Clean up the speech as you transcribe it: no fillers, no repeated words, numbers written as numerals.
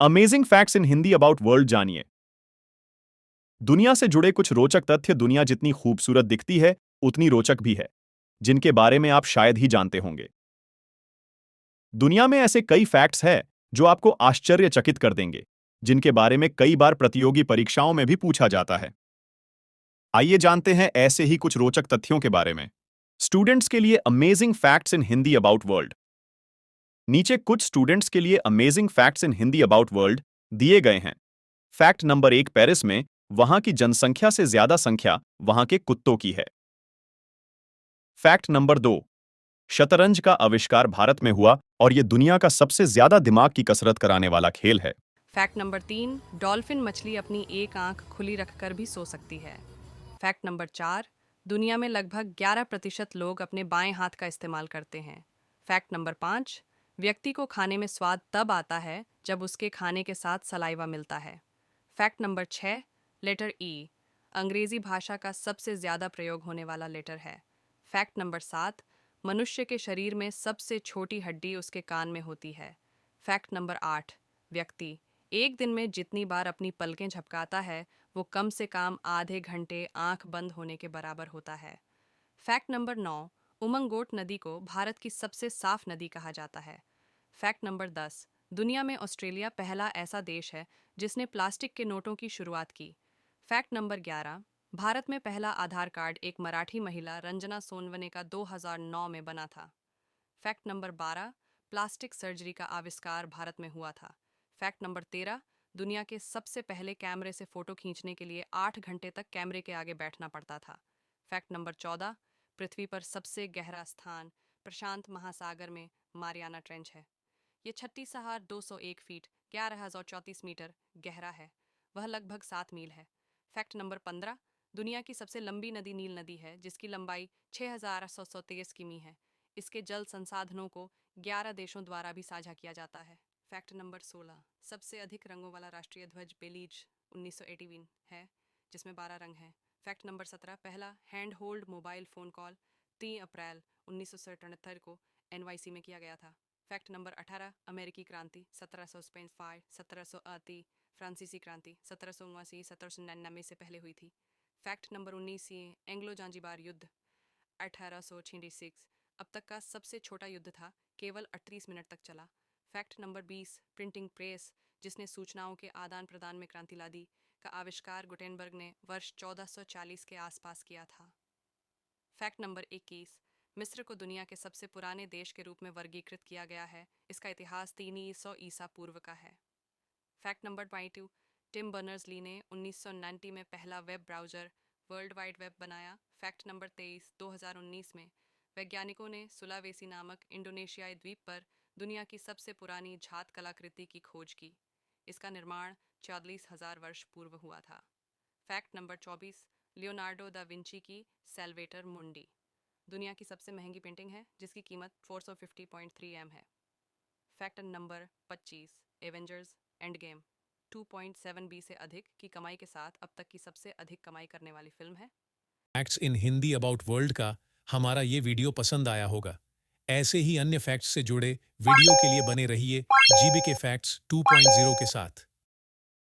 Amazing facts in Hindi about world जानिए। दुनिया से जुड़े कुछ रोचक तथ्य। दुनिया जितनी खूबसूरत दिखती है उतनी रोचक भी है, जिनके बारे में आप शायद ही जानते होंगे। दुनिया में ऐसे कई फैक्ट्स हैं जो आपको आश्चर्यचकित कर देंगे, जिनके बारे में कई बार प्रतियोगी परीक्षाओं में भी पूछा जाता है। आइए जानते हैं ऐसे ही कुछ रोचक तथ्यों के बारे में। स्टूडेंट्स के लिए amazing facts in Hindi about world. नीचे कुछ स्टूडेंट्स के लिए amazing facts in Hindi about world दिए गए हैं। फैक्ट नंबर 1, पेरिस में वहां की जनसंख्या से ज्यादा संख्या वहां के कुत्तों की है। फैक्ट नंबर 2, शतरंज का आविष्कार भारत में हुआ और यह दुनिया का सबसे ज्यादा दिमाग की कसरत कराने वाला खेल है। फैक्ट नंबर 3, डॉल्फिन मछली अपनी एक आंख खुली रखकर भी सो सकती है। फैक्ट नंबर 4, दुनिया में लगभग 11% लोग अपने बाएं हाथ का इस्तेमाल करते हैं। फैक्ट नंबर 5, व्यक्ति को खाने में स्वाद तब आता है जब उसके खाने के साथ सलाइवा मिलता है। फैक्ट नंबर 6, लेटर ई अंग्रेजी भाषा का सबसे ज़्यादा प्रयोग होने वाला लेटर है। फैक्ट नंबर 7, मनुष्य के शरीर में सबसे छोटी हड्डी उसके कान में होती है। फैक्ट नंबर 8, व्यक्ति एक दिन में जितनी बार अपनी पलकें झपकाता है वो कम से कम आधे घंटे आंख बंद होने के बराबर होता है। फैक्ट नंबर 9, उमंगोट नदी को भारत की सबसे साफ नदी कहा जाता है। फैक्ट नंबर 10, दुनिया में ऑस्ट्रेलिया पहला ऐसा देश है जिसने प्लास्टिक के नोटों की शुरुआत की। फैक्ट नंबर 11, भारत में पहला आधार कार्ड एक मराठी महिला रंजना सोनवने का 2009 में बना था। फैक्ट नंबर 12, प्लास्टिक सर्जरी का आविष्कार भारत में हुआ था। फैक्ट नंबर 13, दुनिया के सबसे पहले कैमरे से फोटो खींचने के लिए 8 घंटे तक कैमरे के आगे बैठना पड़ता था। फैक्ट नंबर 14, पृथ्वी पर सबसे गहरा स्थान प्रशांत महासागर में मारियाना ट्रेंच है। ये 36,201 फीट 11,034 मीटर गहरा है। वह लगभग 7 मील है। फैक्ट नंबर 15, दुनिया की सबसे लंबी नदी नील नदी है जिसकी लंबाई 6,833 किमी है। इसके जल संसाधनों को 11 देशों द्वारा भी साझा किया जाता है। फैक्ट नंबर 16, सबसे अधिक रंगों वाला राष्ट्रीय ध्वज बेलीज 1981 है, जिसमें 12 रंग हैं। फैक्ट नंबर 17, पहला hand hold mobile phone call 3 अप्रैल 1977 को एनवाईसी में किया गया था। फैक्ट नंबर 18, अमेरिकी क्रांति 1755, 1780, फ्रांसीसी क्रांति 1779, 1799 से पहले हुई थी। फैक्ट नंबर 19, एंग्लो जांजिबार युद्ध 1866 अब तक का सबसे छोटा युद्ध था, केवल 38 मिनट तक चला। फैक्ट नंबर 20, प्रिंटिंग प्रेस जिसने सूचनाओं के आदान प्रदान में क्रांति ला दी का आविष्कार गुटेनबर्ग ने वर्ष 1440 के आसपास किया था। फैक्ट नंबर 21, मिस्र को दुनिया के सबसे पुराने देश के रूप में वर्गीकृत किया गया है। इसका इतिहास 300 ईसा पूर्व का है। फैक्ट नंबर 22, टिम बर्नर्स-ली ने 1990 में पहला web browser world wide web बनाया। फैक्ट नंबर 23, 2019 में वैज्ञानिकों ने सुलावेसी नामक इंडोनेशियाई द्वीप पर दुनिया की सबसे पुरानी झात कलाकृति की खोज की। इसका निर्माण 44,000 वर्ष पूर्व हुआ था। Fact number 24, Leonardo da Vinci की सेल्वेटर मुंडी दुनिया की सबसे महंगी पेंटिंग है जिसकी कीमत 450.3 एम है। Fact number 25, Avengers Endgame 2.7 B से अधिक की कमाई के साथ अब तक की सबसे अधिक कमाई करने वाली फिल्म है। Facts in Hindi about world का हमारा ये वीडियो पसंद आया होगा। ऐसे ही अन्य फैक्ट्स से जुड़े वीडियो के लिए बने रहिए जीबी के फैक्ट्स 2.0 के साथ।